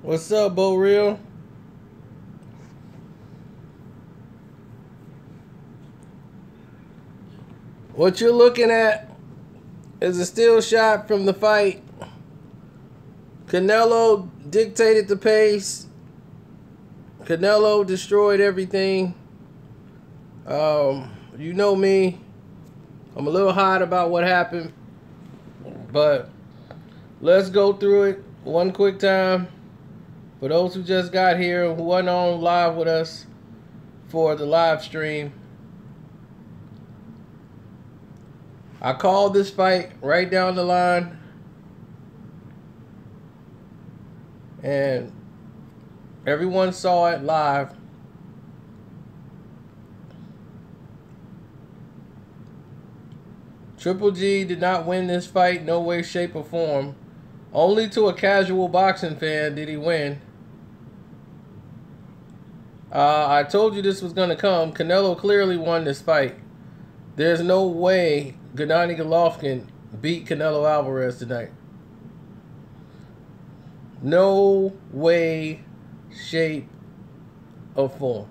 What's up, Bo Real? What you're looking at is a still shot from the fight. Canelo dictated the pace. Canelo destroyed everything. You know me. I'm a little hot about what happened. But let's go through it one quick time. For those who just got here and who weren't on live with us for the live stream. I called this fight right down the line. And everyone saw it live. Triple G did not win this fight, no way, shape, or form. Only to a casual boxing fan did he win. I told you this was going to come. Canelo clearly won this fight. There's no way Gennady Golovkin beat Canelo Alvarez tonight. No way, shape, or form.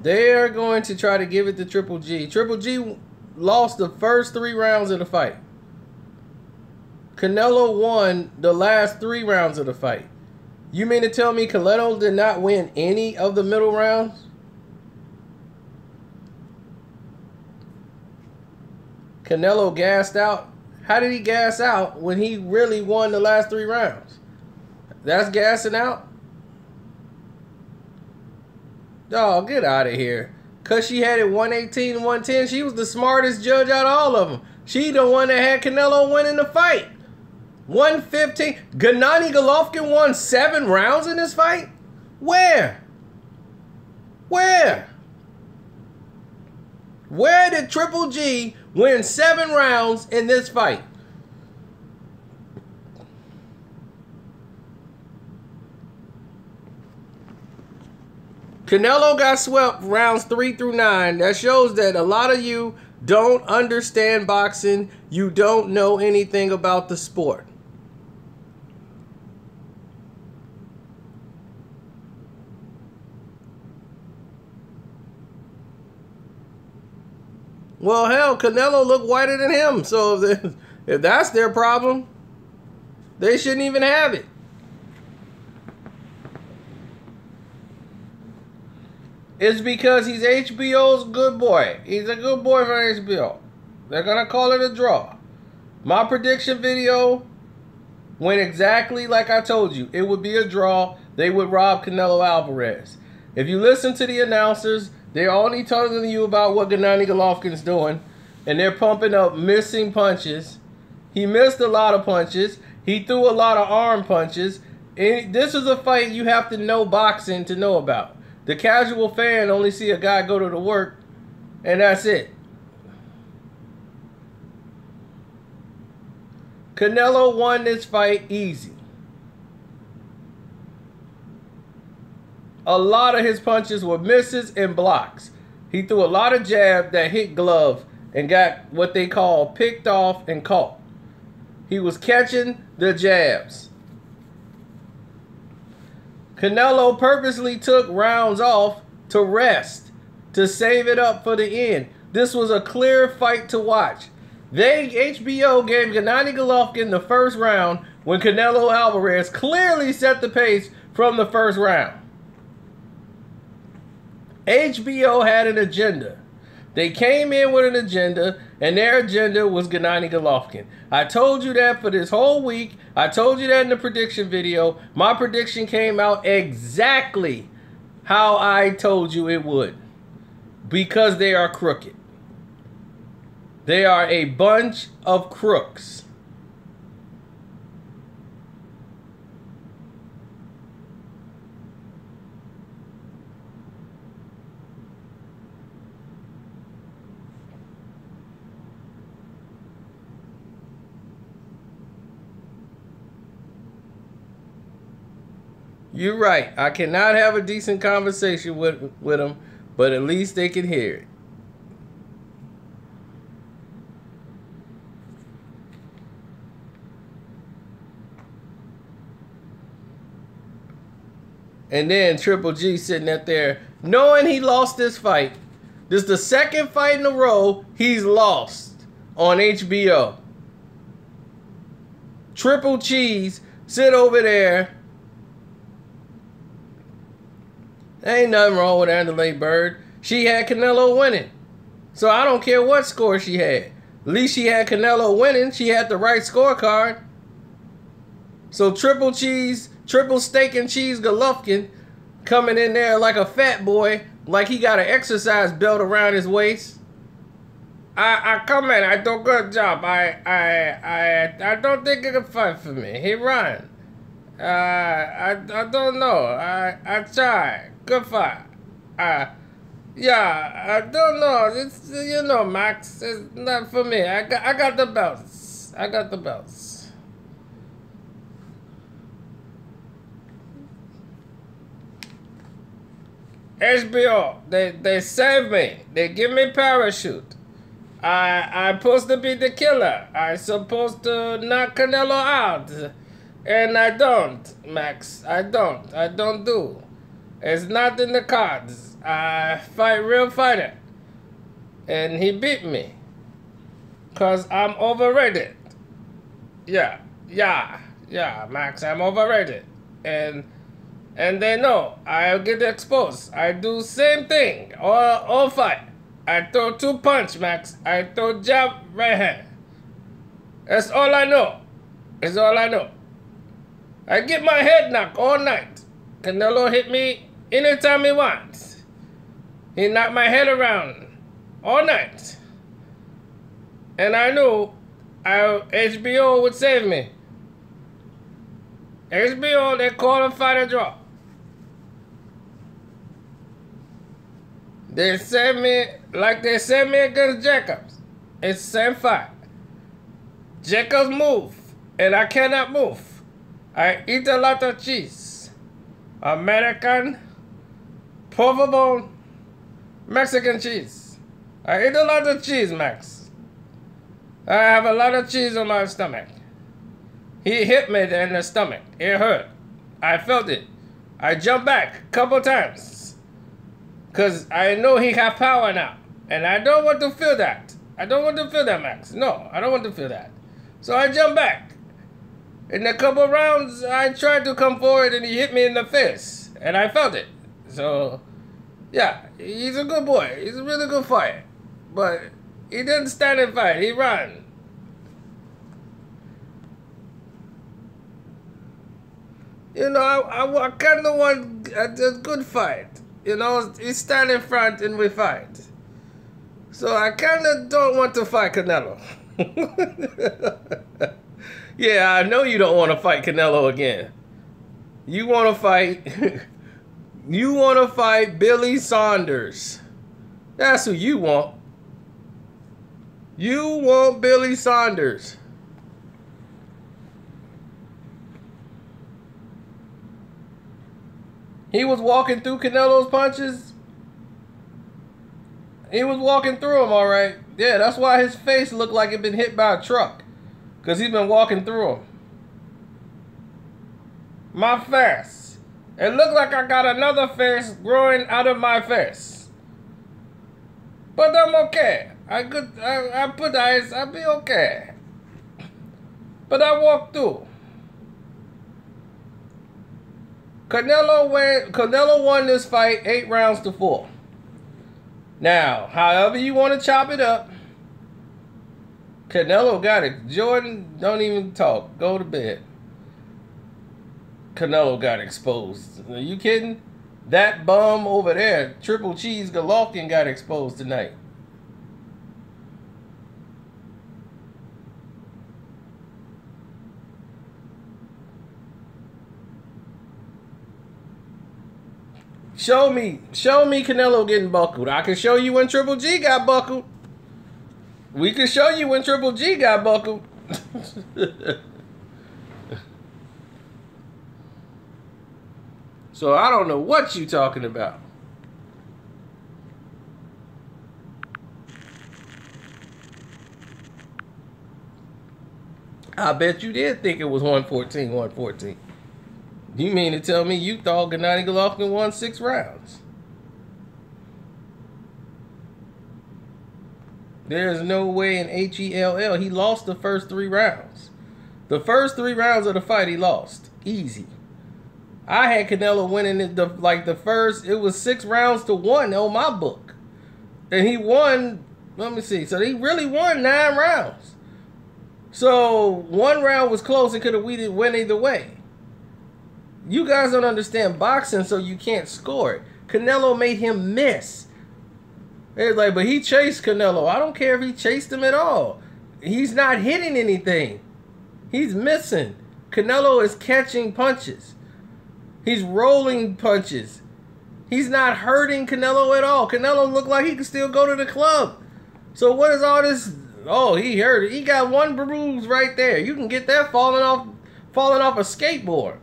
They are going to try to give it to Triple G. Triple G lost the first 3 rounds of the fight. Canelo won the last 3 rounds of the fight. You mean to tell me Canelo did not win any of the middle rounds? Canelo gassed out. How did he gas out when he really won the last 3 rounds? That's gassing out? Dog, get out of here. Because she had it 118 and 110, she was the smartest judge out of all of them. She the one that had Canelo winning the fight. 115. Gennady Golovkin won 7 rounds in this fight? Where? Where? Where did Triple G win 7 rounds in this fight? Canelo got swept rounds 3 through 9. That shows that a lot of you don't understand boxing. You don't know anything about the sport. Well, hell, Canelo looked whiter than him. So if that's their problem, they shouldn't even have it. It's because he's HBO's good boy. He's a good boy for HBO. They're going to call it a draw. My prediction video went exactly like I told you. It would be a draw. They would rob Canelo Alvarez. If you listen to the announcers, they're only telling you about what Gennady Golovkin's doing. And they're pumping up missing punches. He missed a lot of punches. He threw a lot of arm punches. And this is a fight you have to know boxing to know about. The casual fan only see a guy go to the work, and that's it. Canelo won this fight easy. A lot of his punches were misses and blocks. He threw a lot of jab that hit glove and got what they call picked off and caught. He was catching the jabs. Canelo purposely took rounds off to rest, to save it up for the end. This was a clear fight to watch. HBO gave Gennady Golovkin the first round when Canelo Alvarez clearly set the pace from the first round. HBO had an agenda. They came in with an agenda, and their agenda was Gennady Golovkin. I told you that for this whole week. I told you that in the prediction video. My prediction came out exactly how I told you it would. Because they are crooked. They are a bunch of crooks. You're right. I cannot have a decent conversation with them, but at least they can hear it. And then Triple G sitting up there knowing he lost this fight. This is the second fight in a row he's lost on HBO. Triple Cheese sit over there. Ain't nothing wrong with Andalay Bird. She had Canelo winning. So I don't care what score she had. At least she had Canelo winning. She had the right scorecard. So Triple Cheese, triple steak and cheese Golovkin coming in there like a fat boy, like he got an exercise belt around his waist. I come in, I do a good job. I don't think he can fight for me. He run. I don't know. I try. Good fight. Yeah, I don't know. It's, you know, Max, it's not for me. I got the belts. I got the belts. HBO, they save me. They give me parachute. I'm supposed to be the killer. I'm supposed to knock Canelo out. And I don't, Max. I don't do. It's not in the cards. I fight real fighter. And he beat me. Because I'm overrated. Yeah, Max, I'm overrated. And they know I'll get exposed. I do same thing all fight. I throw 2 punch, Max. I throw jab, right hand. That's all I know. That's all I know. I get my head knocked all night. Canelo hit me anytime he wants. He knocked my head around all night. And I knew HBO would save me. HBO, they call a fight a draw. They saved me like they saved me against Jacobs. It's the same fight. Jacobs move, and I cannot move. I eat a lot of cheese. American, provolone, Mexican cheese. I eat a lot of cheese, Max. I have a lot of cheese on my stomach. He hit me in the stomach. It hurt. I felt it. I jumped back a couple times. Because I know he has power now. And I don't want to feel that. I don't want to feel that, Max. No, I don't want to feel that. So I jumped back. In a couple rounds, I tried to come forward and he hit me in the face. And I felt it. So, yeah, he's a good boy. He's a really good fighter. But he didn't stand and fight. He ran. You know, I kind of want a good fight. You know, he stand in front and we fight. So I kind of don't want to fight Canelo. Yeah, I know you don't want to fight Canelo again. You want to fight... you want to fight Billy Saunders. That's who you want. You want Billy Saunders. He was walking through Canelo's punches. He was walking through them, all right. Yeah, that's why his face looked like it been hit by a truck. Because he's been walking through them. My face. It looked like I got another face growing out of my face. But I'm okay. I put eyes, I'll be okay. But I walked through. Canelo won this fight 8 rounds to 4. Now, however you want to chop it up, Canelo got it. Jordan, don't even talk. Go to bed. Canelo got exposed. Are you kidding? That bum over there, Triple Cheese Golovkin, got exposed tonight. Show me Canelo getting buckled. I can show you when Triple G got buckled. We can show you when Triple G got buckled. So I don't know what you talking about. I bet you did think it was 114, 114. You mean to tell me you thought Gennady Golovkin won 6 rounds? There's no way in HELL. He lost the first 3 rounds. The first 3 rounds of the fight he lost. Easy. I had Canelo winning it the first, it was 6 rounds to 1 on my book. And he won, let me see, so he really won 9 rounds. So 1 round was close, it could have went either way. You guys don't understand boxing, so you can't score it. Canelo made him miss. It's like, but he chased Canelo. I don't care if he chased him at all. He's not hitting anything. He's missing. Canelo is catching punches. He's rolling punches. He's not hurting Canelo at all. Canelo looked like he could still go to the club. So what is all this? Oh, he hurt it. He got 1 bruise right there. You can get that falling off a skateboard.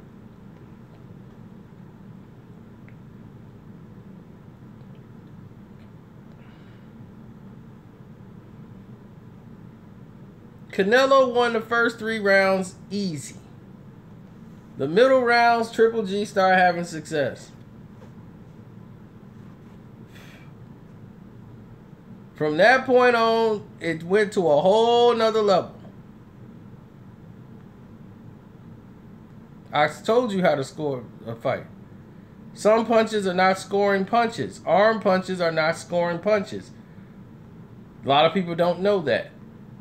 Canelo won the first 3 rounds easy. The middle rounds, Triple G started having success. From that point on, it went to a whole nother level. I told you how to score a fight. Some punches are not scoring punches. Arm punches are not scoring punches. A lot of people don't know that.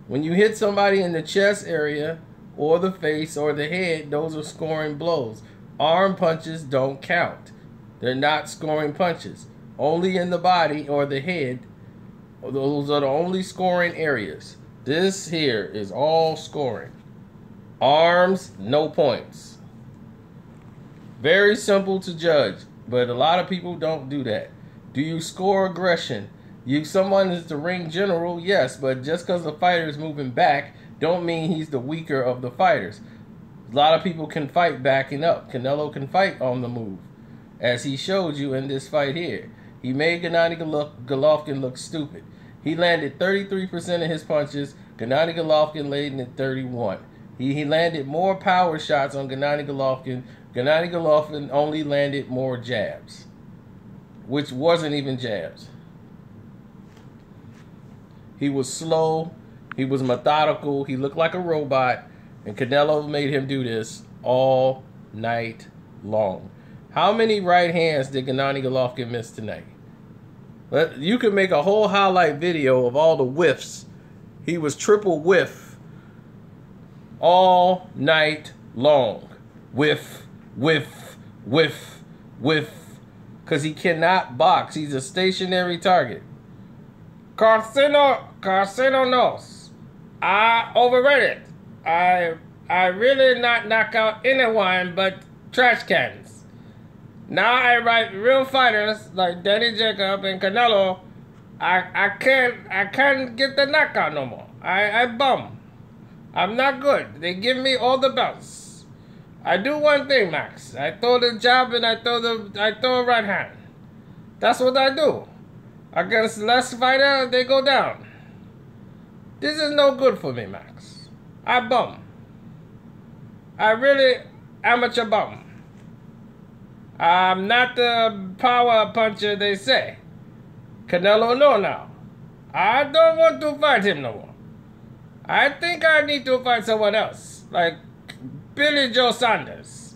When you hit somebody in the chest area or the face or the head, those are scoring blows. Arm punches don't count. They're not scoring punches. Only in the body or the head. Those are the only scoring areas. This here is all scoring. Arms, no points. Very simple to judge, but a lot of people don't do that. Do you score aggression? Someone is the ring general, yes, but just because the fighter is moving back, don't mean he's the weaker of the fighters. A lot of people can fight backing up. Canelo can fight on the move, as he showed you in this fight here. He made Gennady Golovkin look stupid. He landed 33% of his punches. Gennady Golovkin landed 31%. He landed more power shots on Gennady Golovkin. Gennady Golovkin only landed more jabs, which wasn't even jabs. He was slow. He was methodical. He looked like a robot. And Canelo made him do this all night long. How many right hands did Gennady Golovkin miss tonight? You could make a whole highlight video of all the whiffs. He was triple whiff all night long. Whiff, whiff, whiff, whiff. Because he cannot box. He's a stationary target. Carcino knows. I overrated. I really not knock out anyone but trash cans. Now I write real fighters like Danny Jacob and Canelo. I can't get the knockout no more. I bum. I'm not good. They give me all the belts. I do one thing, Max. I throw the jab and I throw a right hand. That's what I do. Against less fighter, they go down. This is no good for me, Max. I bum. I really amateur bum. I'm not the power puncher they say. Canelo no now. I don't want to fight him no more. I think I need to fight someone else, like Billy Joe Saunders.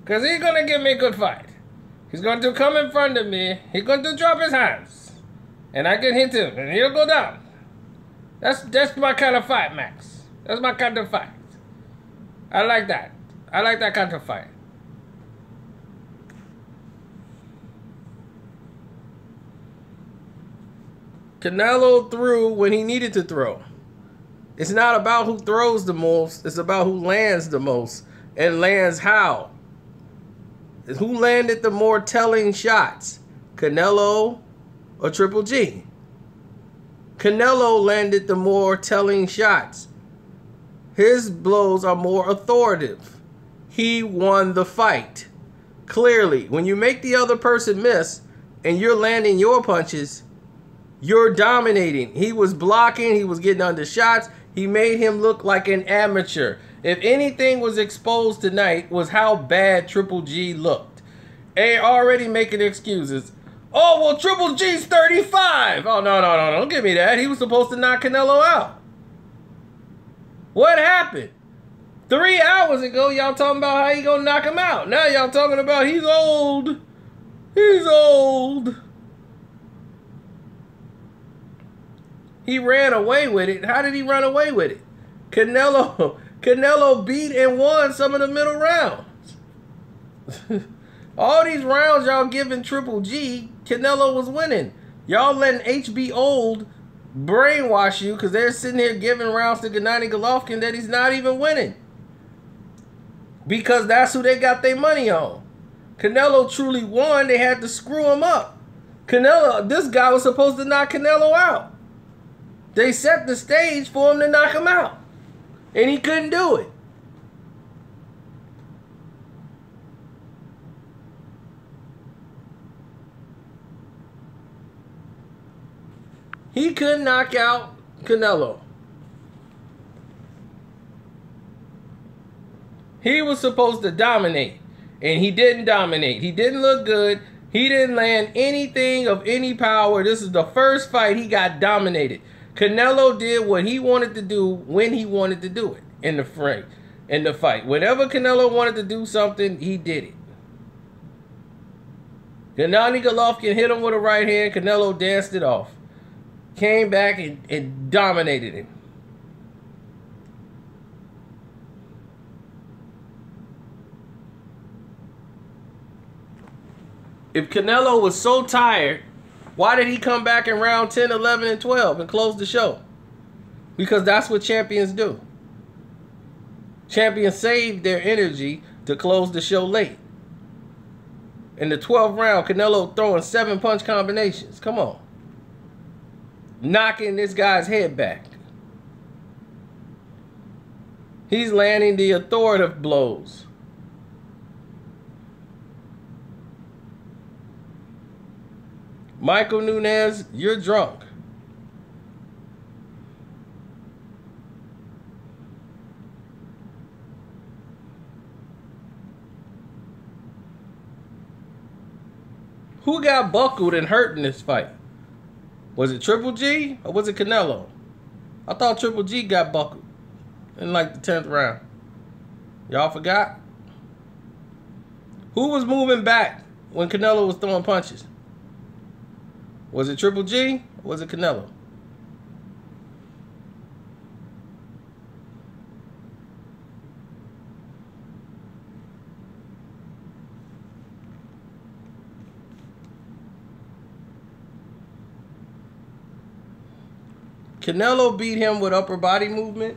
Because he's going to give me a good fight. He's going to come in front of me. He's going to drop his hands. And I can hit him, and he'll go down. That's my kind of fight, Max. That's my kind of fight. I like that. I like that kind of fight. Canelo threw when he needed to throw. It's not about who throws the most. It's about who lands the most and lands how. Who landed the more telling shots? Canelo or Triple G? Canelo landed the more telling shots. His blows are more authoritative. He won the fight. Clearly, when you make the other person miss and you're landing your punches, you're dominating. He was blocking. He was getting under shots. He made him look like an amateur. If anything was exposed tonight was how bad Triple G looked. They already making excuses. Oh, well, Triple G's 35. Oh, no. Don't give me that. He was supposed to knock Canelo out. What happened? 3 hours ago, y'all talking about how he gonna knock him out. Now y'all talking about he's old. He's old. He ran away with it. How did he run away with it? Canelo beat and won some of the middle rounds. All these rounds y'all giving Triple G, Canelo was winning. Y'all letting HB Old brainwash you because they're sitting here giving rounds to Gennady Golovkin that he's not even winning. Because that's who they got their money on. Canelo truly won. They had to screw him up. This guy was supposed to knock Canelo out. They set the stage for him to knock him out. And he couldn't do it. He couldn't knock out Canelo. He was supposed to dominate, and he didn't dominate. He didn't look good. He didn't land anything of any power. This is the first fight he got dominated. Canelo did what he wanted to do when he wanted to do it in the fight. Whenever Canelo wanted to do something, he did it. Gennady Golovkin hit him with a right hand. Canelo danced it off. Came back and dominated him. If Canelo was so tired, why did he come back in round 10, 11, and 12 and close the show? Because that's what champions do. Champions save their energy to close the show late. In the 12th round, Canelo throwing 7 punch combinations. Come on. Knocking this guy's head back. He's landing the authoritative blows. Michael Nunez, you're drunk. Who got buckled and hurt in this fight? Was it Triple G or was it Canelo? I thought Triple G got buckled in like the 10th round. Y'all forgot? Who was moving back when Canelo was throwing punches? Was it Triple G or was it Canelo? Canelo beat him with upper body movement.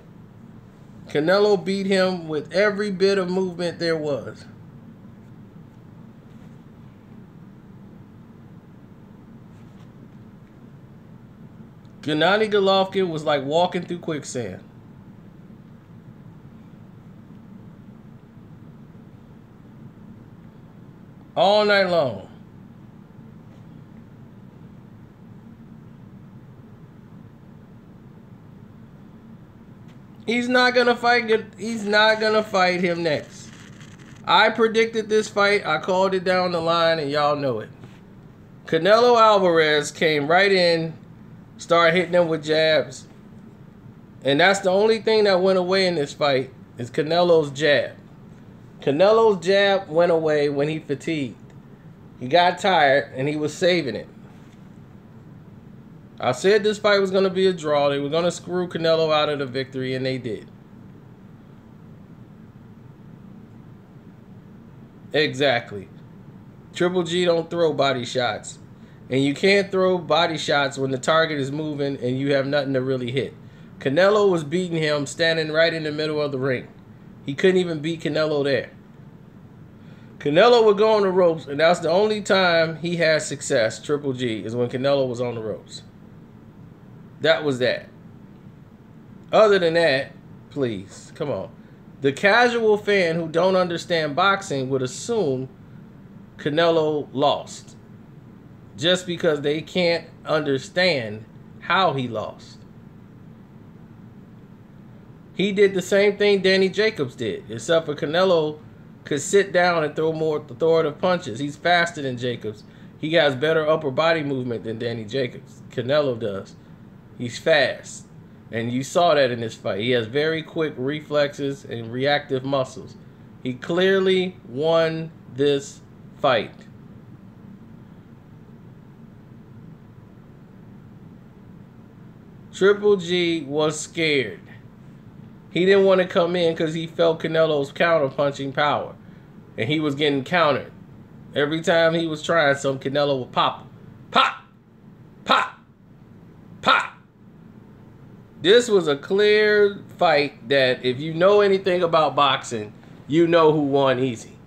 Canelo beat him with every bit of movement there was. Gennady Golovkin was like walking through quicksand. All night long. He's not gonna fight him next. I predicted this fight. I called it down the line and y'all know it. Canelo Alvarez came right in, started hitting him with jabs. And that's the only thing that went away in this fight is Canelo's jab. Canelo's jab went away when he fatigued. He got tired and he was saving it. I said this fight was going to be a draw. They were going to screw Canelo out of the victory, and they did. Exactly. Triple G don't throw body shots. And you can't throw body shots when the target is moving and you have nothing to really hit. Canelo was beating him standing right in the middle of the ring. He couldn't even beat Canelo there. Canelo would go on the ropes, and that's the only time he had success, Triple G, is when Canelo was on the ropes. That was that. Other than that, please, come on. The casual fan who don't understand boxing would assume Canelo lost. Just because they can't understand how he lost. He did the same thing Danny Jacobs did, except for Canelo could sit down and throw more authoritative punches. He's faster than Jacobs. He has better upper body movement than Danny Jacobs. Canelo does. He's fast. And you saw that in this fight. He has very quick reflexes and reactive muscles. He clearly won this fight. Triple G was scared. He didn't want to come in because he felt Canelo's counter-punching power. And he was getting countered. Every time he was trying something, Canelo would pop. Pop! Pop! Pop! This was a clear fight that if you know anything about boxing, you know who won easy.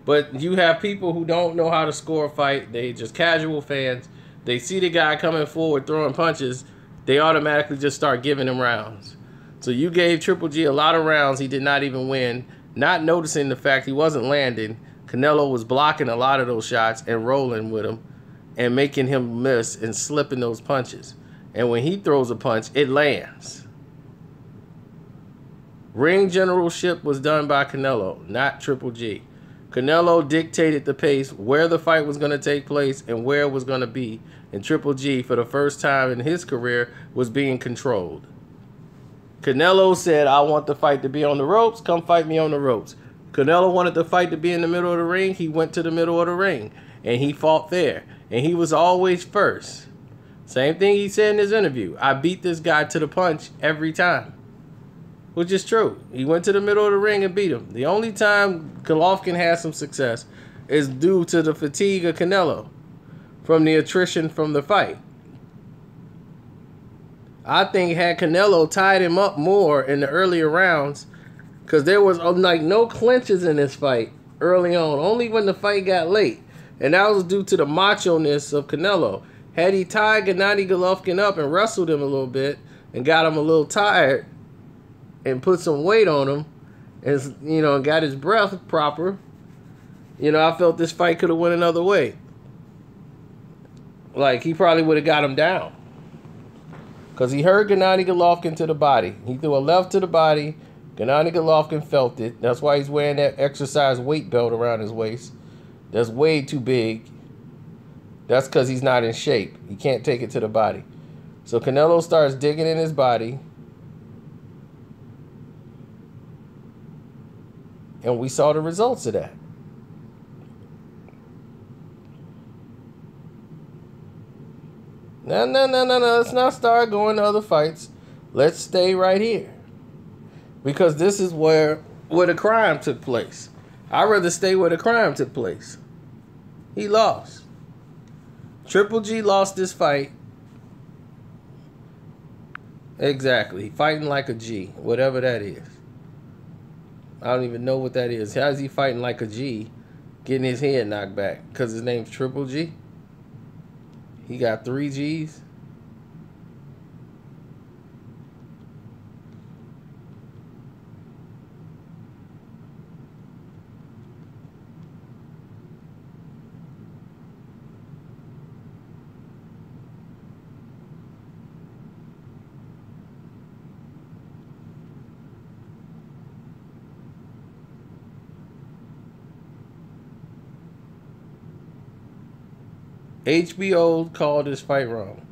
But you have people who don't know how to score a fight. They just casual fans. They see the guy coming forward throwing punches. They automatically just start giving him rounds. So you gave Triple G a lot of rounds he did not even win, not noticing the fact he wasn't landing. Canelo was blocking a lot of those shots and rolling with him and making him miss and slipping those punches. And when he throws a punch, it lands. Ring generalship was done by Canelo, not Triple G. Canelo dictated the pace, where the fight was going to take place and where it was going to be. And Triple G, for the first time in his career, was being controlled. Canelo said, I want the fight to be on the ropes. Come fight me on the ropes. Canelo wanted the fight to be in the middle of the ring. He went to the middle of the ring. And he fought there. And he was always first. Same thing he said in his interview. I beat this guy to the punch every time. Which is true. He went to the middle of the ring and beat him. The only time Golovkin has some success is due to the fatigue of Canelo from the attrition from the fight. I think had Canelo tied him up more in the earlier rounds, because there was like no clinches in this fight early on, only when the fight got late. And that was due to the macho-ness of Canelo. Had he tied Gennady Golovkin up and wrestled him a little bit and got him a little tired and put some weight on him and, you know, got his breath proper, you know, I felt this fight could have went another way. Like, he probably would have got him down. Because he heard Gennady Golovkin to the body. He threw a left to the body. Gennady Golovkin felt it. That's why he's wearing that exercise weight belt around his waist. That's way too big. That's because he's not in shape. He can't take it to the body. So Canelo starts digging in his body. And we saw the results of that. No. Let's not start going to other fights. Let's stay right here. Because this is where the crime took place. I'd rather stay where the crime took place. He lost. Triple G lost this fight. Exactly. Fighting like a G. Whatever that is. I don't even know what that is. How is he fighting like a G? Getting his head knocked back. Because his name's Triple G? He got 3 G's. HBO called this fight wrong.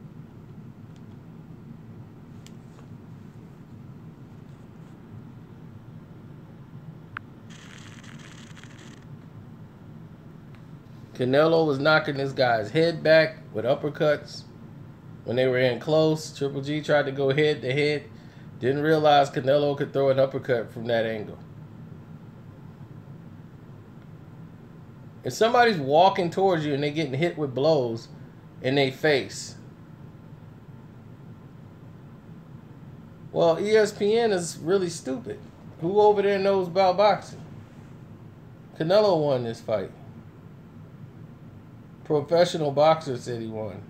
Canelo was knocking this guy's head back with uppercuts when they were in close. Triple G tried to go head to head. Didn't realize Canelo could throw an uppercut from that angle. If somebody's walking towards you and they're getting hit with blows in their face, well, ESPN is really stupid. Who over there knows about boxing? Canelo won this fight. Professional boxer said he won.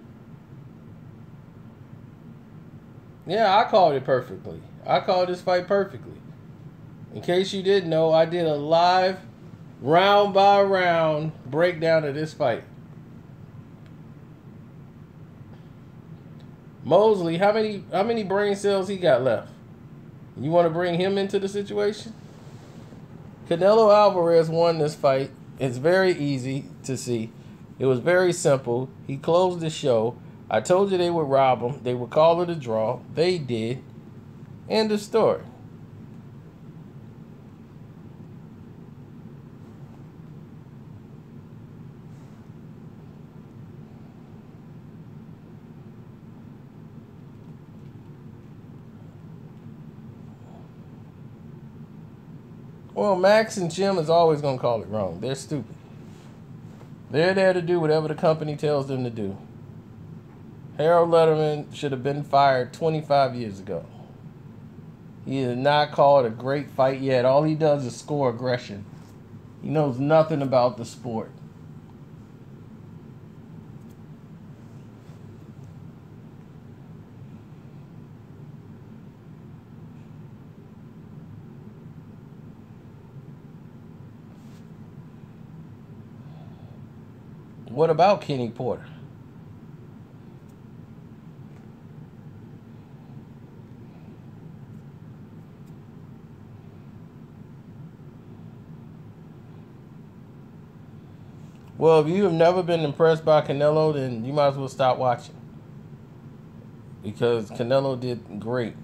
Yeah, I called it perfectly. I called this fight perfectly. In case you didn't know, I did a live round by round breakdown of this fight. Mosley, how many brain cells he got left? You want to bring him into the situation? Canelo Alvarez won this fight. It's very easy to see. It was very simple. He closed the show. I told you they would rob him. They would call it a draw. They did. End of story. Well, Max and Jim is always going to call it wrong. They're stupid. They're there to do whatever the company tells them to do. Harold Letterman should have been fired 25 years ago. He has not called a great fight yet. All he does is score aggression. He knows nothing about the sport. What about Kenny Porter? Well, if you have never been impressed by Canelo, then you might as well stop watching. Because Canelo did great.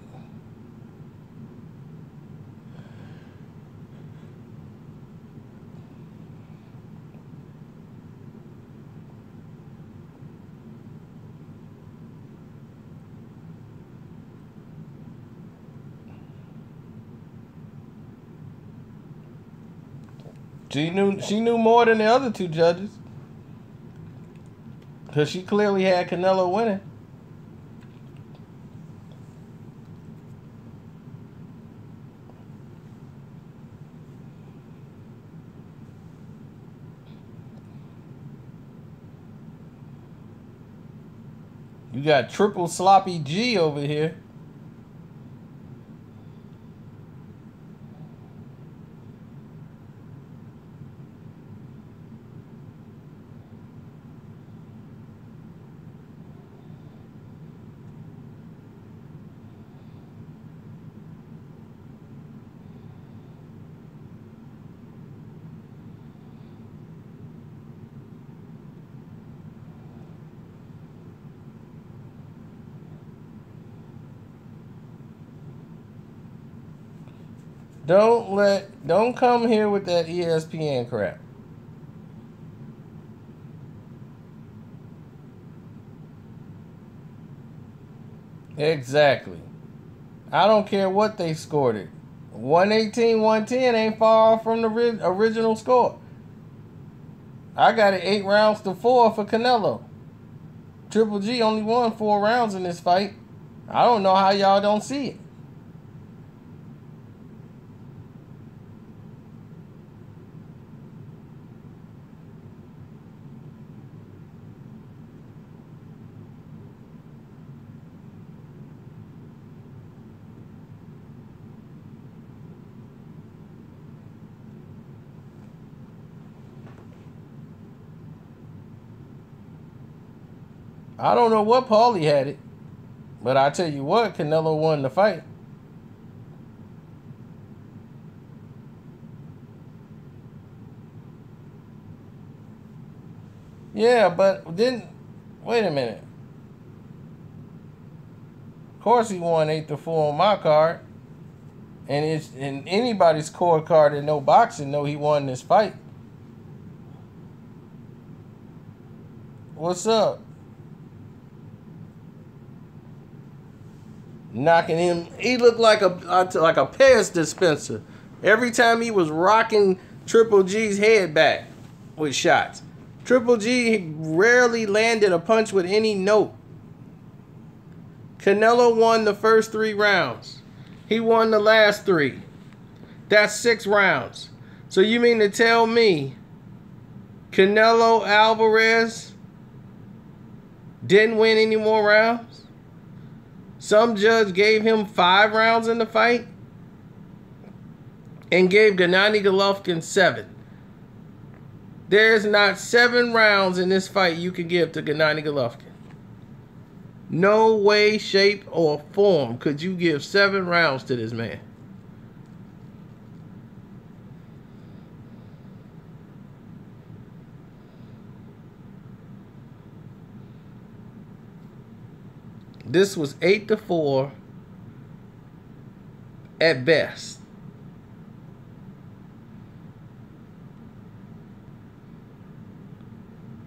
She knew more than the other two judges. Because she clearly had Canelo winning. You got triple sloppy G over here. Don't come here with that ESPN crap. Exactly. I don't care what they scored it. 118, 110 ain't far off from the original score. I got it 8 rounds to 4 for Canelo. Triple G only won 4 rounds in this fight. I don't know how y'all don't see it. I don't know what Paulie had it, but I tell you what, Canelo won the fight. Yeah, but then, wait a minute. Of course he won 8-4 on my card. And it's in anybody's scorecard and no boxing know he won this fight. What's up? Knocking him. He looked like a Pez dispenser. Every time he was rocking Triple G's head back with shots. Triple G rarely landed a punch with any note. Canelo won the first 3 rounds. He won the last 3. That's 6 rounds. So you mean to tell me Canelo Alvarez didn't win any more rounds? Some judge gave him 5 rounds in the fight and gave Gennady Golovkin 7. There's not 7 rounds in this fight you can give to Gennady Golovkin. No way, shape, or form could you give 7 rounds to this man. This was 8-4 at best.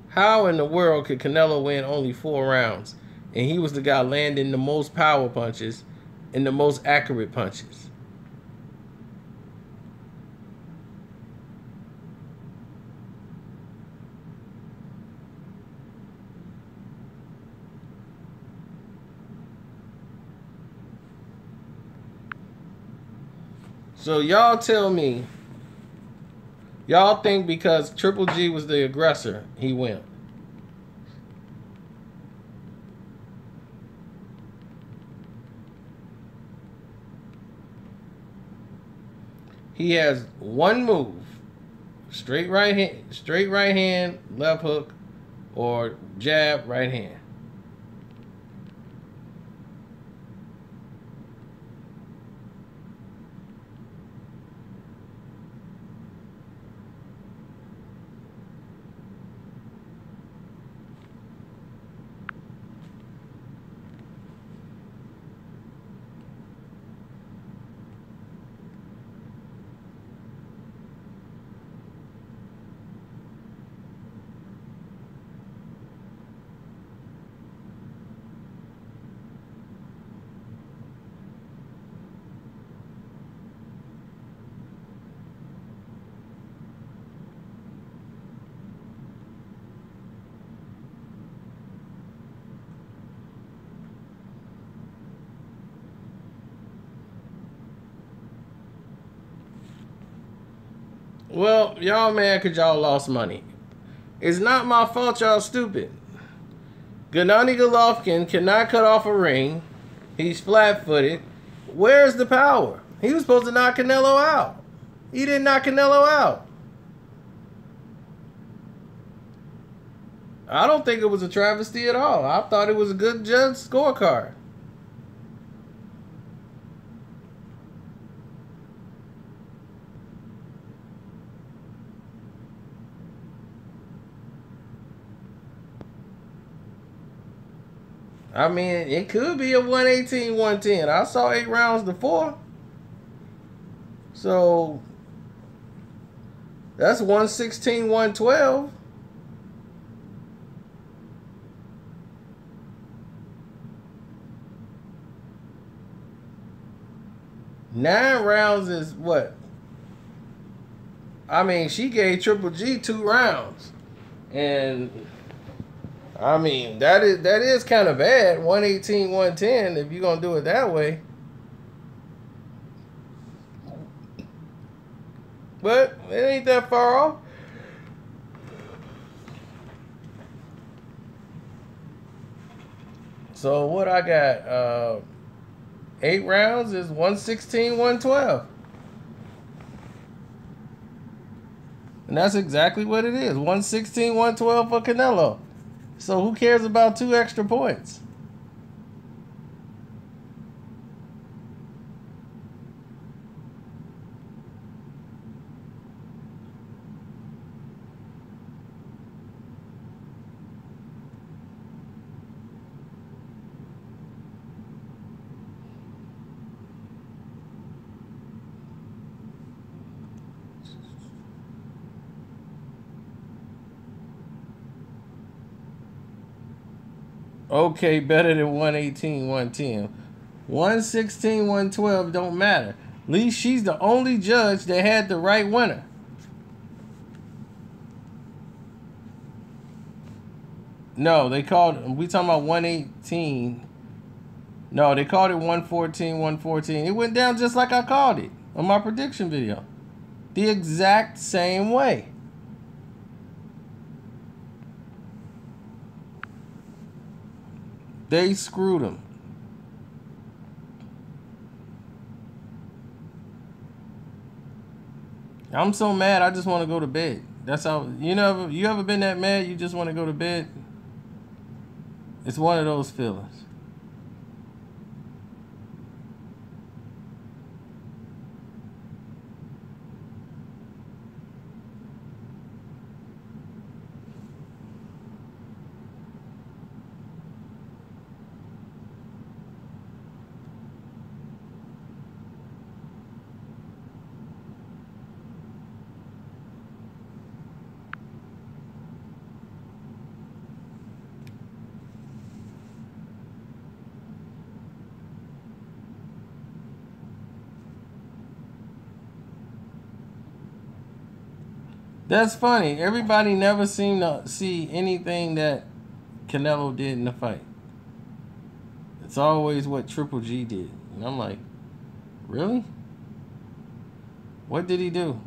How in the world could Canelo win only 4 rounds? And he was the guy landing the most power punches and the most accurate punches. So y'all tell me, y'all think because Triple G was the aggressor, he went? He has one move: straight right hand, left hook, or jab, right hand. Well, y'all mad because y'all lost money. It's not my fault y'all stupid. Gennady Golovkin cannot cut off a ring. He's flat-footed. Where's the power? He was supposed to knock Canelo out. He didn't knock Canelo out. I don't think it was a travesty at all. I thought it was a good judge scorecard. I mean, it could be a 118, 110. I saw 8 rounds to 4. So, that's 116, 112. Nine rounds is what? I mean, she gave Triple G 2 rounds. And I mean, that is kind of bad. 118, 110, if you're going to do it that way. But it ain't that far off. So what I got, 8 rounds is 116, 112. And that's exactly what it is. 116, 112 for Canelo. So who cares about 2 extra points? Okay, better than 118, 110. 116, 112 don't matter. At least she's the only judge that had the right winner. No, they called, we talking about 118. No, they called it 114, 114. It went down just like I called it on my prediction video. The exact same way. They screwed him. I'm so mad, I just want to go to bed. That's how you ever been that mad you just want to go to bed? It's one of those feelings. That's funny. Everybody never seemed to see anything that Canelo did in the fight. It's always what Triple G did. And I'm like, really? What did he do?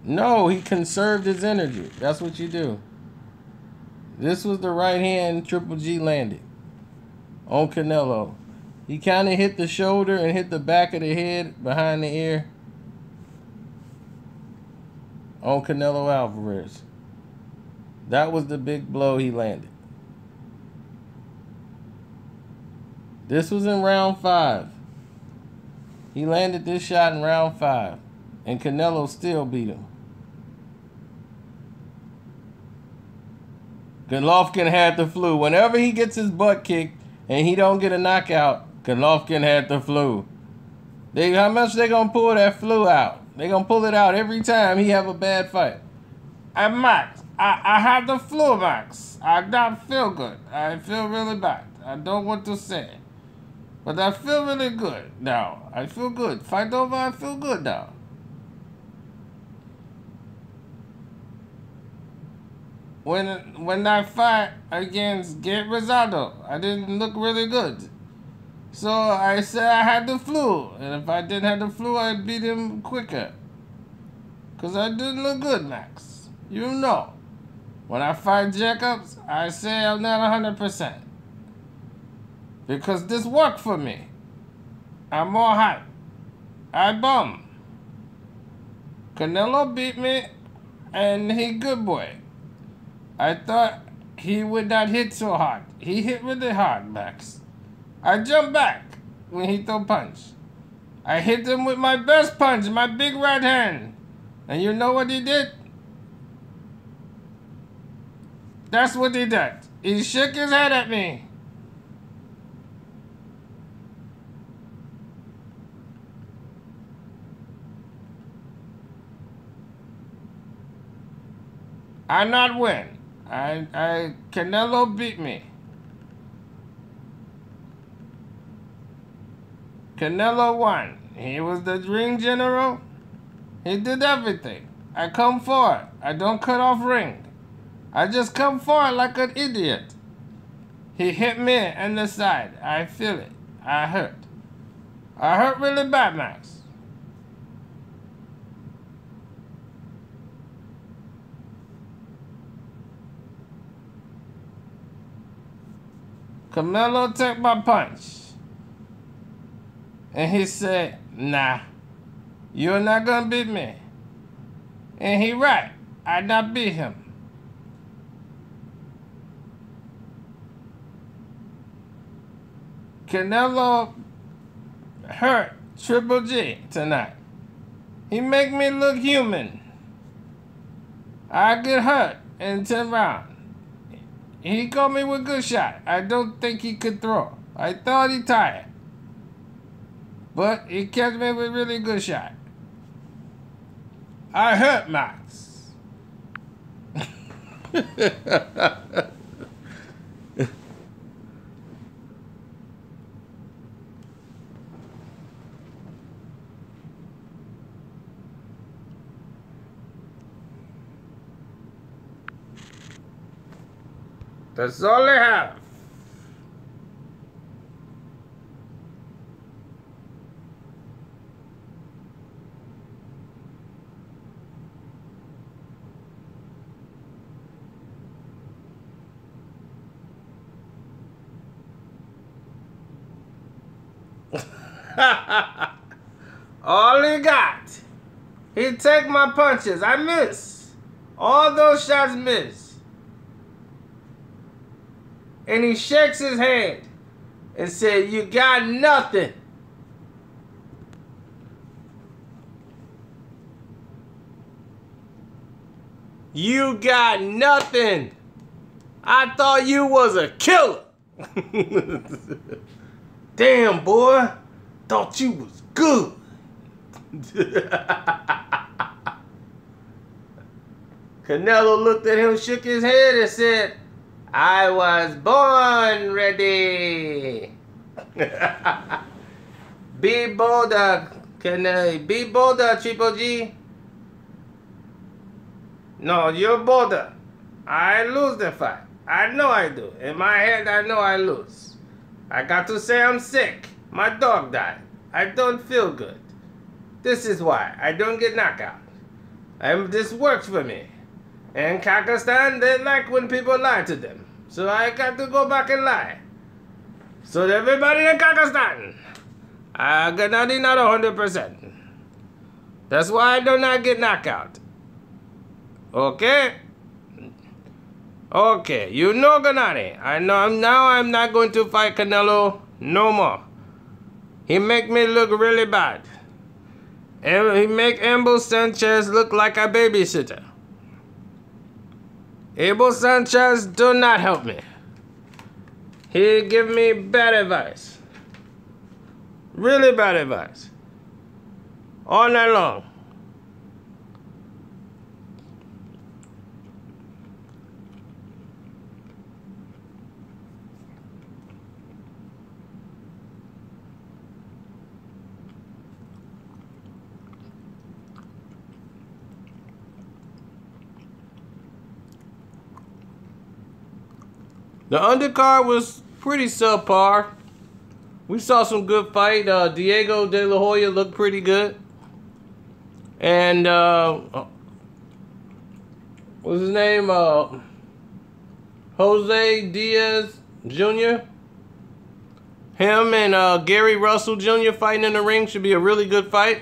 No, he conserved his energy. That's what you do. This was the right hand Triple G landed on Canelo. He kind of hit the shoulder and hit the back of the head behind the ear on Canelo Alvarez. That was the big blow he landed. This was in round 5. He landed this shot in round 5, and Canelo still beat him. Golovkin had the flu. Whenever he gets his butt kicked and he don't get a knockout, Golovkin had the flu. How much they gonna pull that flu out? They gonna pull it out every time he have a bad fight. Max, I had the flu, Max. I don't feel good. I feel really bad. I don't want to say it. But I feel really good now. I feel good. Fight over, I feel good now. When I fight against Gabe Rosado, I didn't look really good. So I said I had the flu. And if I didn't have the flu, I'd beat him quicker. Because I didn't look good, Max. You know. When I fight Jacobs, I say I'm not 100%. Because this worked for me. I'm more hype. I bum. Canelo beat me, and he good boy. I thought he would not hit so hard. He hit really hard, Max. I jumped back when he threw punch. I hit him with my best punch, my big right hand. And you know what he did? That's what he did. He shook his head at me. I not win. Canelo beat me. Canelo won. He was the ring general. He did everything. I come forward. I don't cut off ring. I just come forward like an idiot. He hit me in the side. I feel it. I hurt. I hurt really bad, Max. Canelo took my punch. And he said, nah, you're not gonna beat me. And he right. I not beat him. Canelo hurt Triple G tonight. He make me look human. I get hurt in 10 rounds. He caught me with a good shot. I don't think he could throw. I thought he tired. But he catch me with a really good shot. I hurt Max. That's all they have. All he got. He take my punches. I miss. All those shots miss. And he shakes his hand and said, "You got nothing." You got nothing. I thought you was a killer. Damn, boy. Thought you was good. Canelo looked at him, shook his head, and said, "I was born ready." Be bolder, Canelo. Be bolder, Triple G. No, you're bolder. I lose the fight. I know I do. In my head, I know I lose. I got to say I'm sick. My dog died. I don't feel good. This is why I don't get knocked out. This works for me. In Pakistan, they like when people lie to them. So I got to go back and lie. So everybody in Pakistan, I got not 100%. That's why I do not get knocked out. Okay? Okay, you know Gennady. I know I'm not going to fight Canelo no more. He make me look really bad. And he make Abel Sanchez look like a babysitter. Abel Sanchez do not help me. He give me bad advice. Really bad advice. All night long. The undercard was pretty subpar. We saw some good fight. Diego De La Hoya looked pretty good. And, what's his name? Jose Diaz Jr. Him and Gary Russell Jr. fighting in the ring should be a really good fight.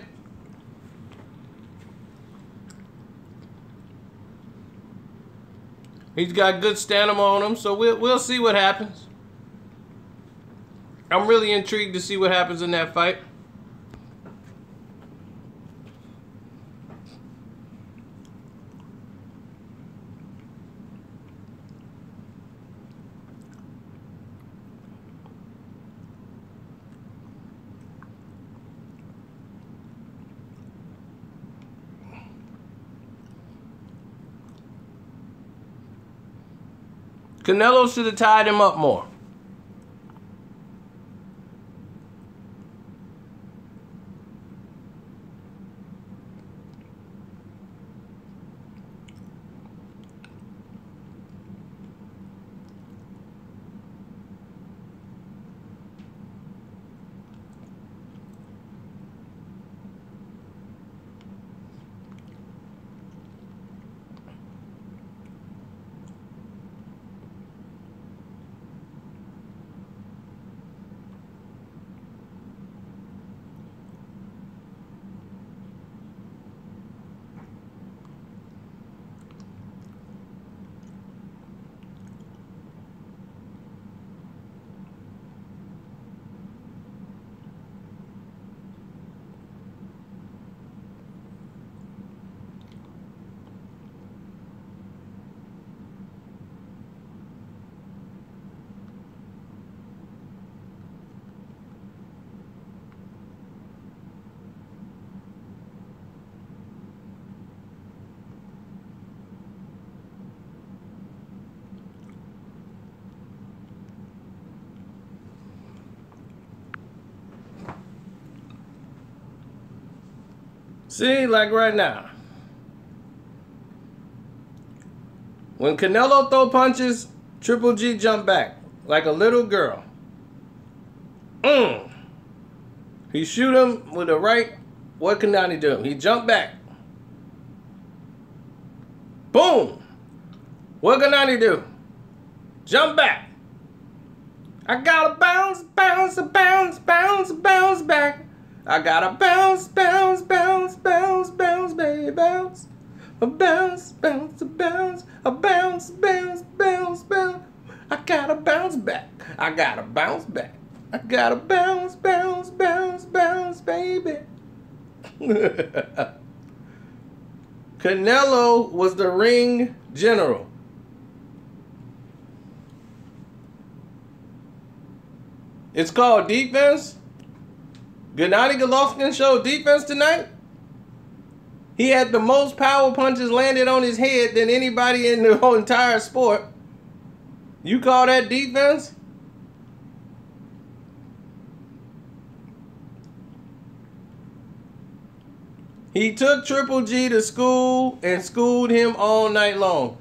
He's got good stamina on him, so we'll see what happens. I'm really intrigued to see what happens in that fight. Canelo should have tied him up more. See, like right now. When Canelo throw punches, Triple G jumped back like a little girl. He shoot him with the right. What can Nani do? He jumped back. Boom. What can Nani do? Jump back. I gotta bounce, bounce, bounce, bounce, bounce back. I gotta bounce, bounce, bounce, bounce, bounce, baby, bounce. A bounce, bounce, a bounce, a bounce, bounce, bounce, bounce. I gotta bounce back. I gotta bounce back. I gotta bounce, bounce, bounce, bounce, baby. Canelo was the ring general. It's called defense. Gennady Golovkin showed defense tonight. He had the most power punches landed on his head than anybody in the whole entire sport. You call that defense? He took Triple G to school and schooled him all night long.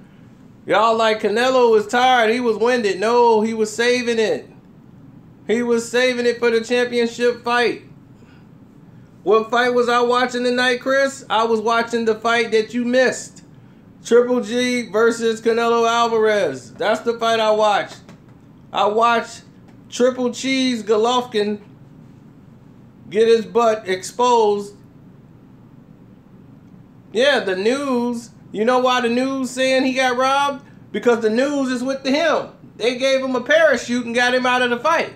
Y'all like Canelo was tired. He was winded. No, he was saving it. He was saving it for the championship fight. What fight was I watching tonight, Chris? I was watching the fight that you missed. Triple G versus Canelo Alvarez. That's the fight I watched. I watched Triple Cheese Golovkin get his butt exposed. Yeah, the news. You know why the news saying he got robbed? Because the news is with him. They gave him a parachute and got him out of the fight.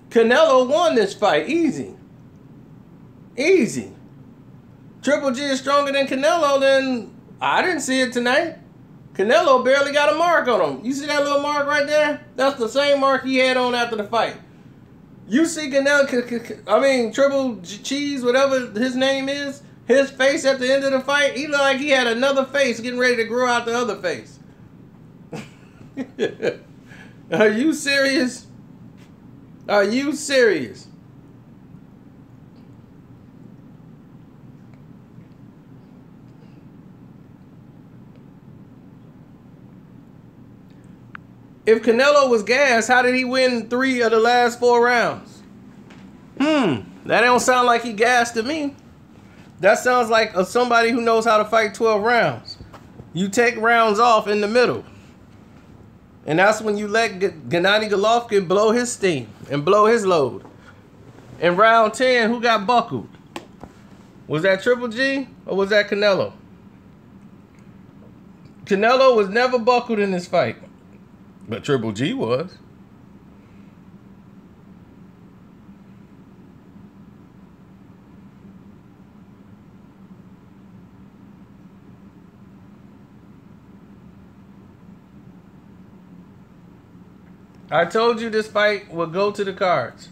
Canelo won this fight. Easy. Easy. Triple G is stronger than Canelo, then I didn't see it tonight. Canelo barely got a mark on him. You see that little mark right there? That's the same mark he had on after the fight. You see Canelo, Triple Cheese, whatever his name is, his face at the end of the fight, he looked like he had another face getting ready to grow out the other face. Are you serious? Are you serious? If Canelo was gas, how did he win 3 of the last 4 rounds? That don't sound like he gassed to me. That sounds like somebody who knows how to fight 12 rounds. You take rounds off in the middle. And that's when you let Gennady Golovkin blow his steam and blow his load. In round 10, who got buckled? Was that Triple G or was that Canelo? Canelo was never buckled in this fight. But Triple G was. I told you this fight would go to the cards.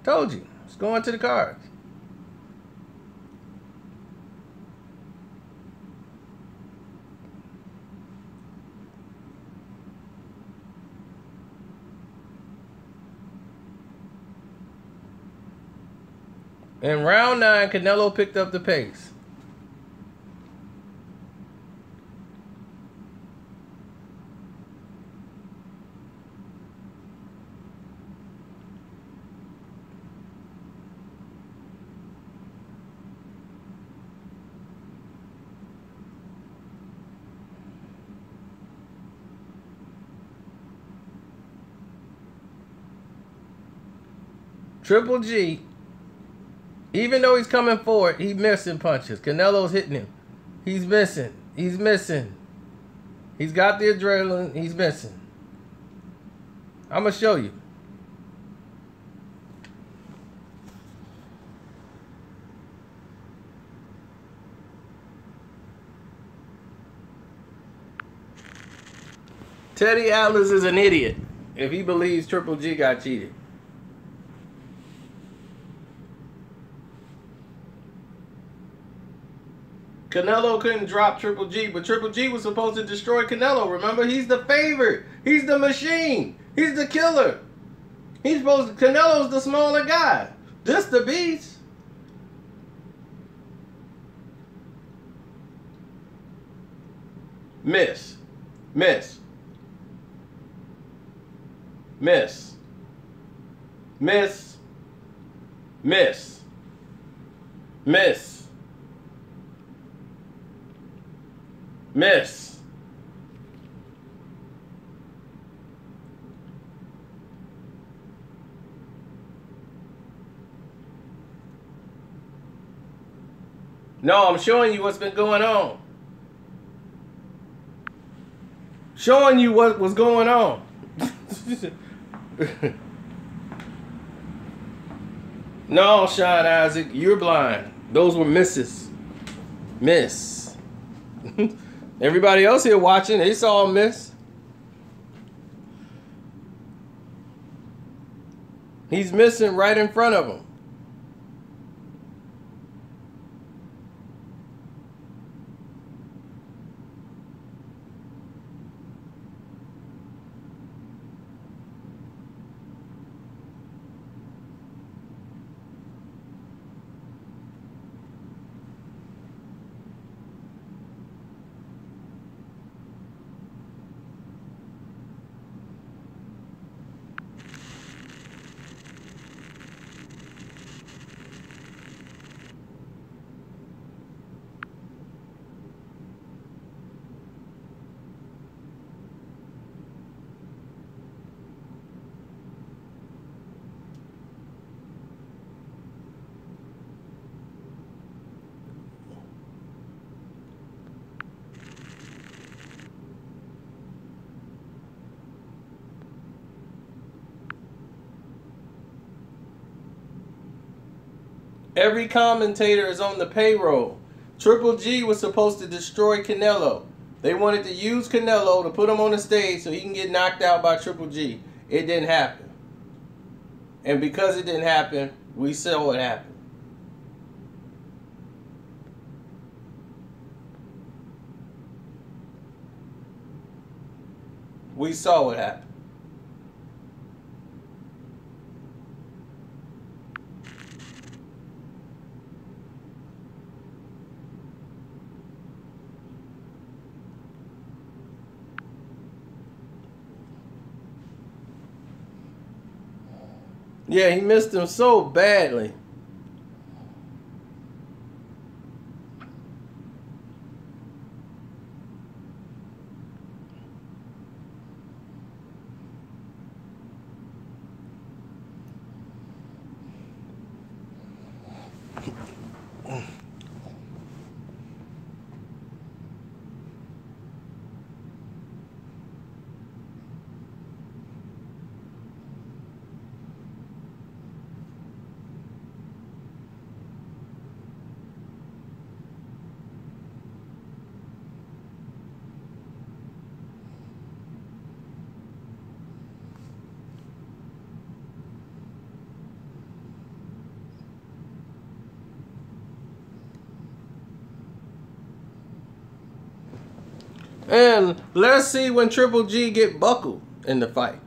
Told you. It's going to the cards. In round 9, Canelo picked up the pace. Triple G, even though he's coming forward, he's missing punches. Canelo's hitting him. He's missing. He's missing. He's got the adrenaline. He's missing. I'm going to show you. Teddy Atlas is an idiot if he believes Triple G got cheated. Canelo couldn't drop Triple G, but Triple G was supposed to destroy Canelo. Remember, he's the favorite. He's the machine. He's the killer. He's supposed to, Canelo's the smaller guy. This the beast. Miss. Miss. Miss. Miss. Miss. Miss. Miss. No, I'm showing you what's been going on. Showing you what was going on. No, Sean Isaac, you're blind. Those were misses. Miss. Everybody else here watching, they saw a miss. He's missing right in front of him. Every commentator is on the payroll. Triple G was supposed to destroy Candlo. They wanted to use Candlo to put him on the stage so he can get knocked out by Triple G. It didn't happen. And because it didn't happen, we saw what happened. We saw what happened. Yeah, he missed him so badly. And let's see when Triple G get buckled in the fight.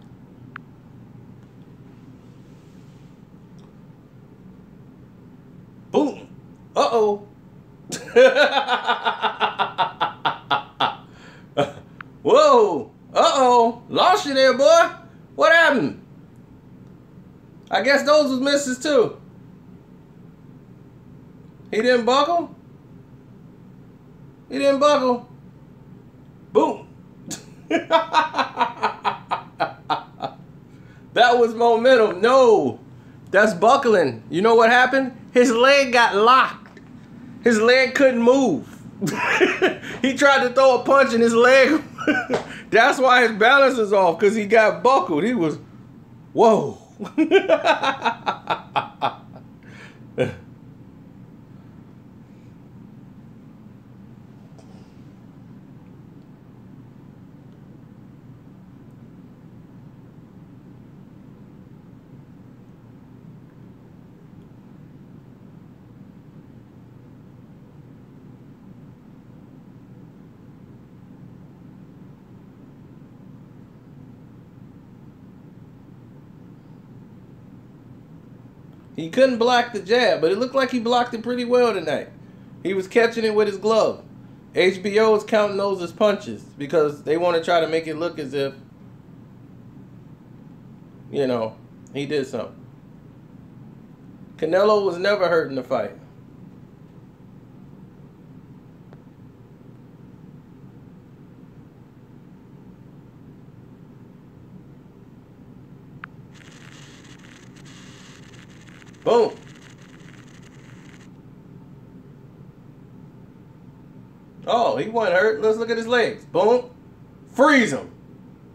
Boom. Uh-oh. Whoa. Uh-oh. Lost you there, boy. What happened? I guess those was misses too. He didn't buckle? He didn't buckle. Boom. That was momentum. No, that's buckling. You know what happened? His leg got locked. His leg couldn't move. He tried to throw a punch and his leg. That's why his balance is off, because he got buckled. He was, whoa. He couldn't block the jab, but it looked like he blocked it pretty well tonight. He was catching it with his glove. HBO is counting those as punches because they want to try to make it look as if you know, he did something. Canelo was never hurt in the fight. Boom. Oh, he wasn't hurt. Let's look at his legs. Boom. Freeze him.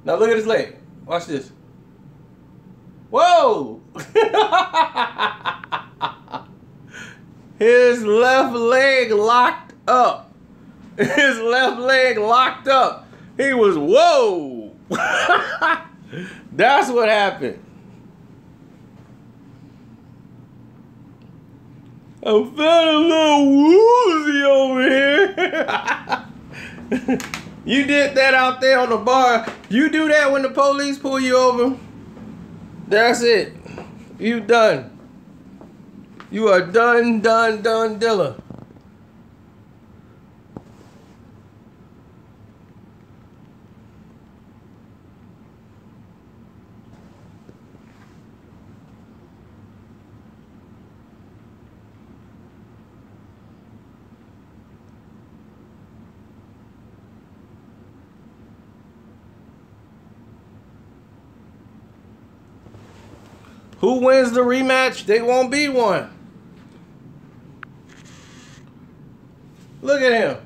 Now look at his leg. Watch this. Whoa. His left leg locked up. His left leg locked up. He was, whoa. That's what happened. I'm feeling a little woozy over here. You did that out there on the bar. You do that when the police pull you over. That's it. You done. You are done, dilla. Who wins the rematch? They won't be one. Look at him.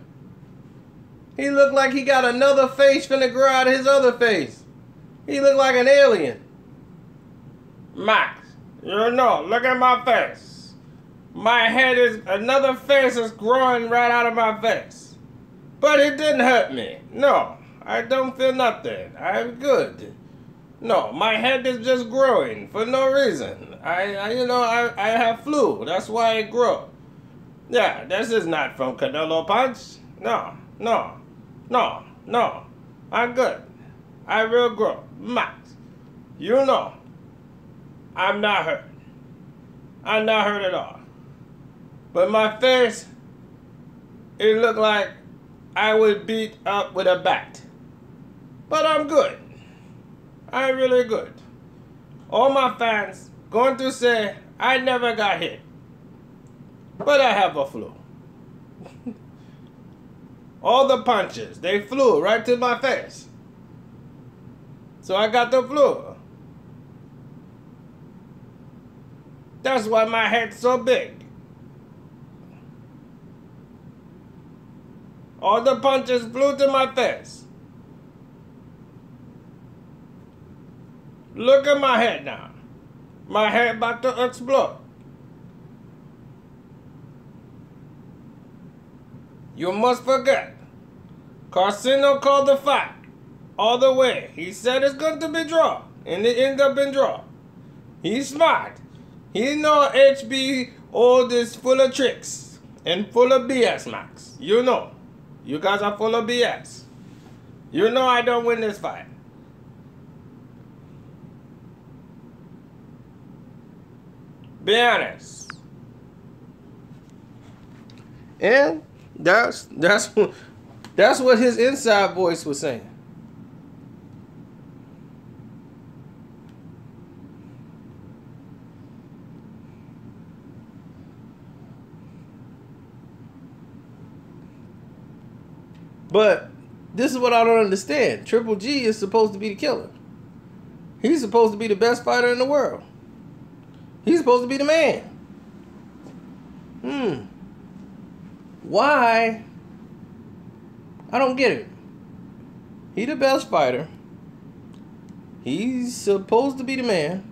He looked like he got another face finna grow out of his other face. He looked like an alien. Max, you know, look at my face. My head is, another face is growing right out of my face. But it didn't hurt me. No, I don't feel nothing. I'm good. No, my head is just growing for no reason. I have flu. That's why it grew. Yeah, this is not from Candlo punch. No. I'm good. I will grow. Max, you know, I'm not hurt. I'm not hurt at all. But my face, it looked like I was beat up with a bat. But I'm good. I'm really good. All my fans going to say I never got hit. But I have a flu. All the punches, they flew right to my face. So I got the flu. That's why my head's so big. All the punches flew to my face. Look at my head now. My head about to explode. You must forget. Carcino called the fight all the way. He said it's going to be draw, and it ended up in draw. He's smart. He know HB old is full of tricks and full of BS, Max. You know. You guys are full of BS. You know I don't win this fight. Be honest. And that's what his inside voice was saying. But this is what I don't understand. Triple G is supposed to be the killer. He's supposed to be the best fighter in the world. He's supposed to be the man. Why? I don't get it. He the best fighter. He's supposed to be the man.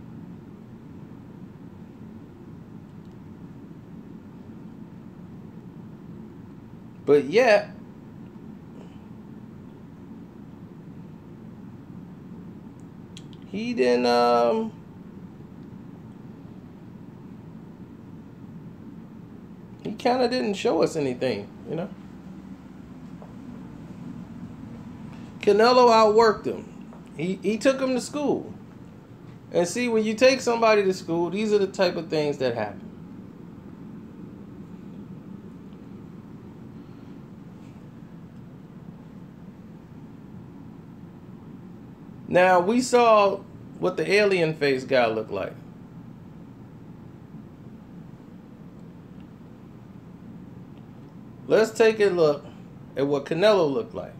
But yet, he didn't, he kind of didn't show us anything, you know. Canelo outworked him. He took him to school. And see, when you take somebody to school, these are the type of things that happen. Now, we saw what the alien face guy looked like. Let's take a look at what Canelo looked like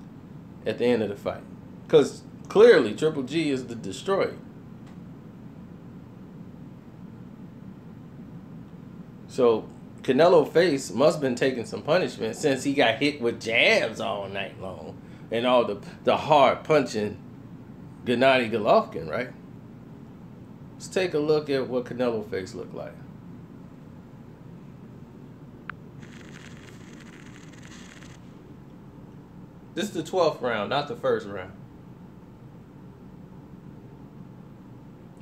at the end of the fight. Because clearly Triple G is the destroyer. So Canelo face must have been taking some punishment since he got hit with jabs all night long. And all the hard punching Gennady Golovkin, right? Let's take a look at what Canelo face looked like. This is the 12th round, not the first round.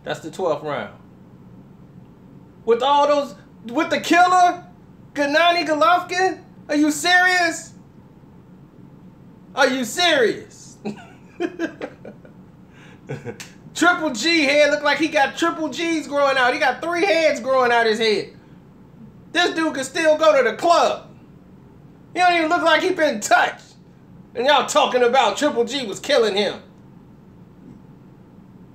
That's the 12th round. With all those, with the killer, Gennady Golovkin? Are you serious? Are you serious? Triple G head look like he got triple G's growing out. He got 3 heads growing out his head. This dude can still go to the club. He don't even look like he been touched. And y'all talking about Triple G was killing him.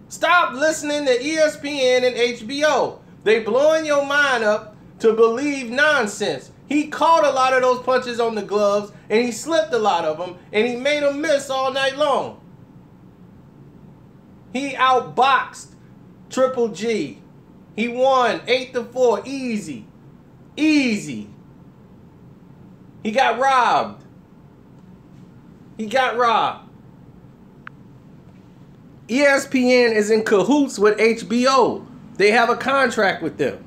Stop listening to ESPN and HBO. They blowing your mind up to believe nonsense. He caught a lot of those punches on the gloves, and he slipped a lot of them, and he made them miss all night long. He outboxed Triple G. He won 8-4, easy. Easy. He got robbed. He got robbed. ESPN is in cahoots with HBO. They have a contract with them.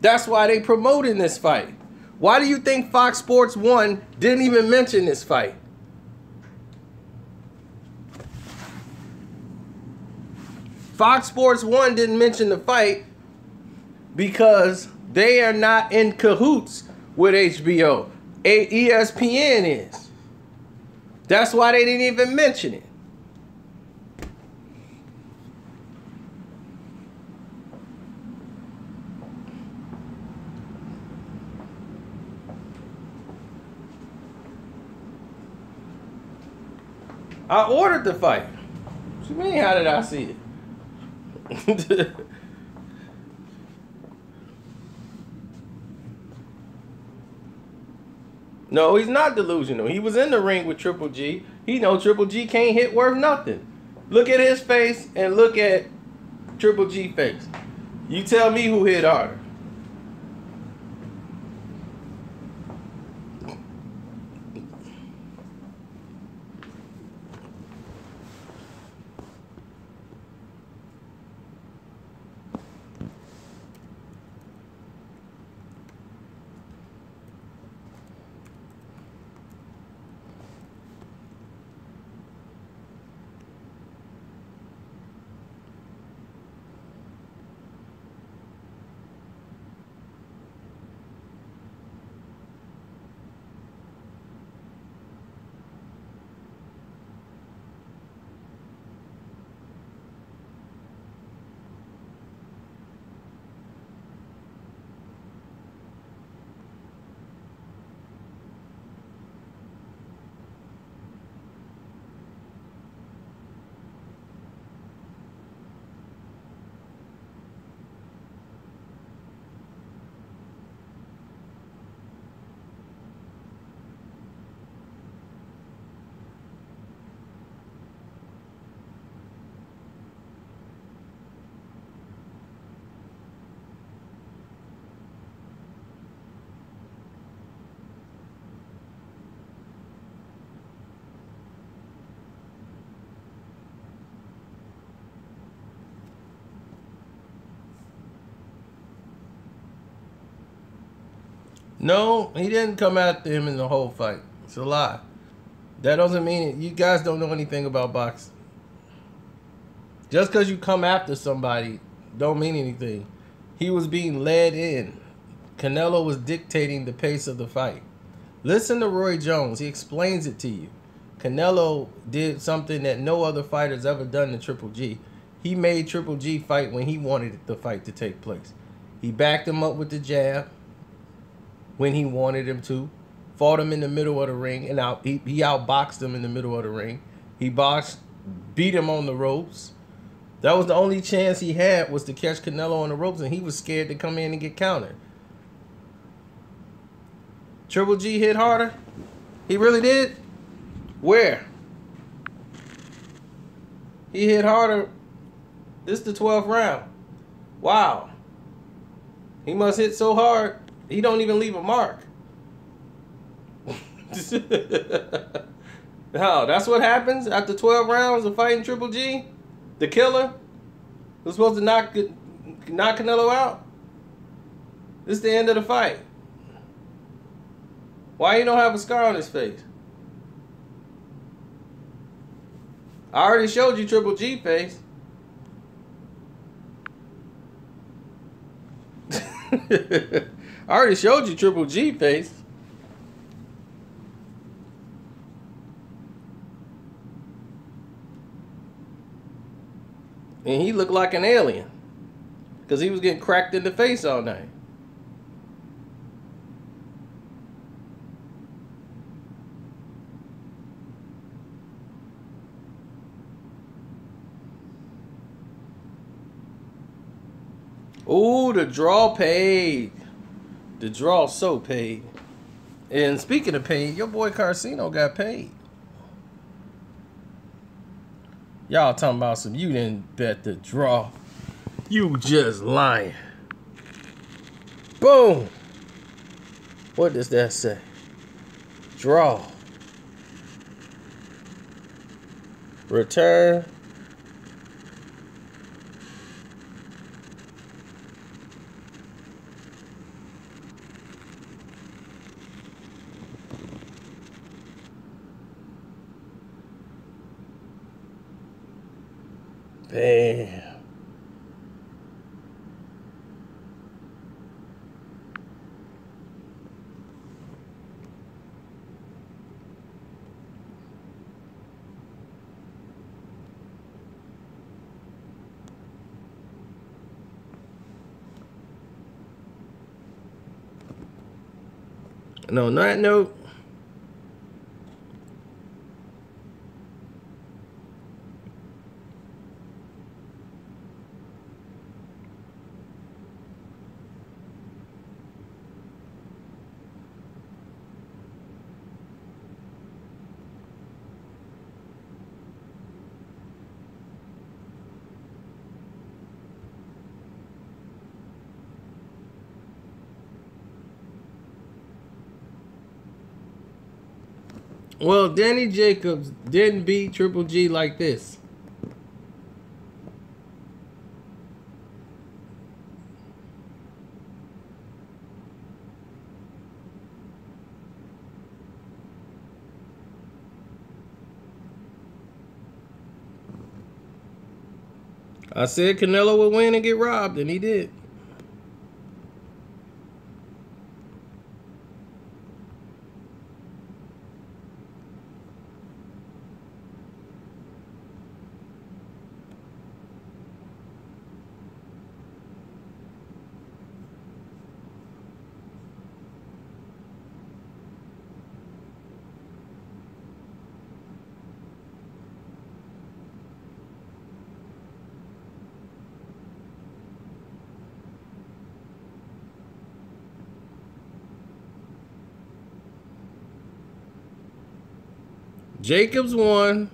That's why they promoting this fight. Why do you think Fox Sports 1 didn't even mention this fight? Fox Sports 1 didn't mention the fight because they are not in cahoots with HBO. ESPN is. That's why they didn't even mention it. I ordered the fight. What you mean, how did I see it? No, he's not delusional. He was in the ring with Triple G. He know Triple G can't hit worth nothing. Look at his face and look at Triple G face. You tell me who hit harder. No, he didn't come after him in the whole fight. It's a lie. That doesn't mean it. You guys don't know anything about boxing. Just because you come after somebody don't mean anything. He was being led in. Canelo was dictating the pace of the fight. Listen to Roy Jones. He explains it to you. Canelo did something that no other fighter's ever done to Triple G. He made Triple G fight when he wanted the fight to take place. He backed him up with the jab when he wanted him to. Fought him in the middle of the ring, and he outboxed him in the middle of the ring. He beat him on the ropes. That was the only chance he had, was to catch Canelo on the ropes, and he was scared to come in and get countered. Triple G hit harder? He really did? Where? He hit harder. This is the 12th round. Wow. He must hit so hard, he don't even leave a mark. No, that's what happens after 12 rounds of fighting Triple G? The killer? Who's supposed to knock Canelo out? This is the end of the fight. Why he don't have a scar on his face? I already showed you Triple G face. I already showed you Triple G face. And he looked like an alien, because he was getting cracked in the face all night. Ooh, the draw paid. The draw so paid. And speaking of paid, your boy Carcino got paid. Y'all talking about some, you didn't bet the draw. You just lying. Boom. What does that say? Draw. Return. Bam. No, on that note, well, Danny Jacobs didn't beat Triple G like this. I said Canelo would win and get robbed, and he did. Jacobs won.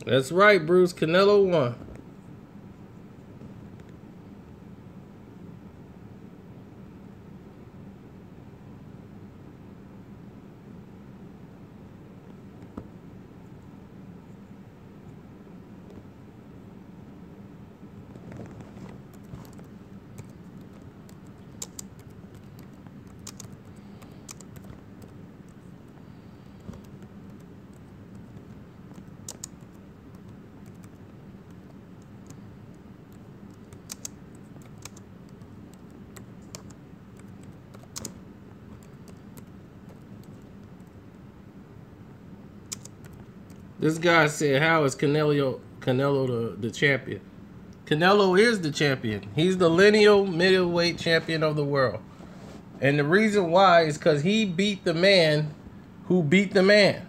That's right, Bruce. Canelo won. This guy said, how is Canelo the champion? Canelo is the champion. He's the lineal middleweight champion of the world. And the reason why is because he beat the man who beat the man.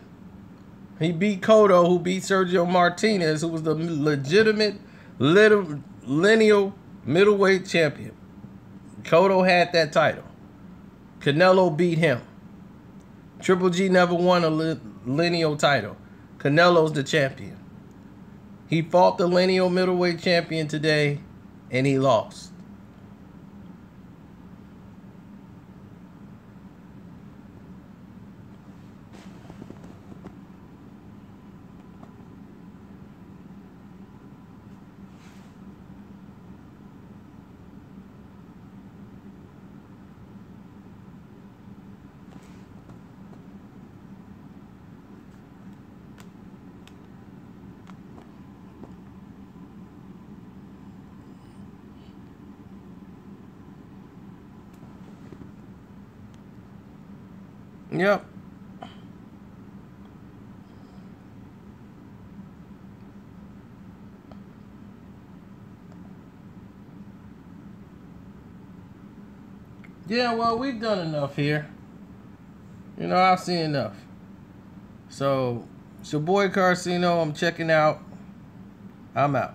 He beat Cotto, who beat Sergio Martinez, who was the legitimate lineal middleweight champion. Cotto had that title. Canelo beat him. Triple G never won a lineal title. Canelo's the champion. He fought the lineal middleweight champion today, and he lost. Yep. Yeah, well, we've done enough here. You know, I've seen enough. So, it's your boy Carcino. I'm checking out. I'm out.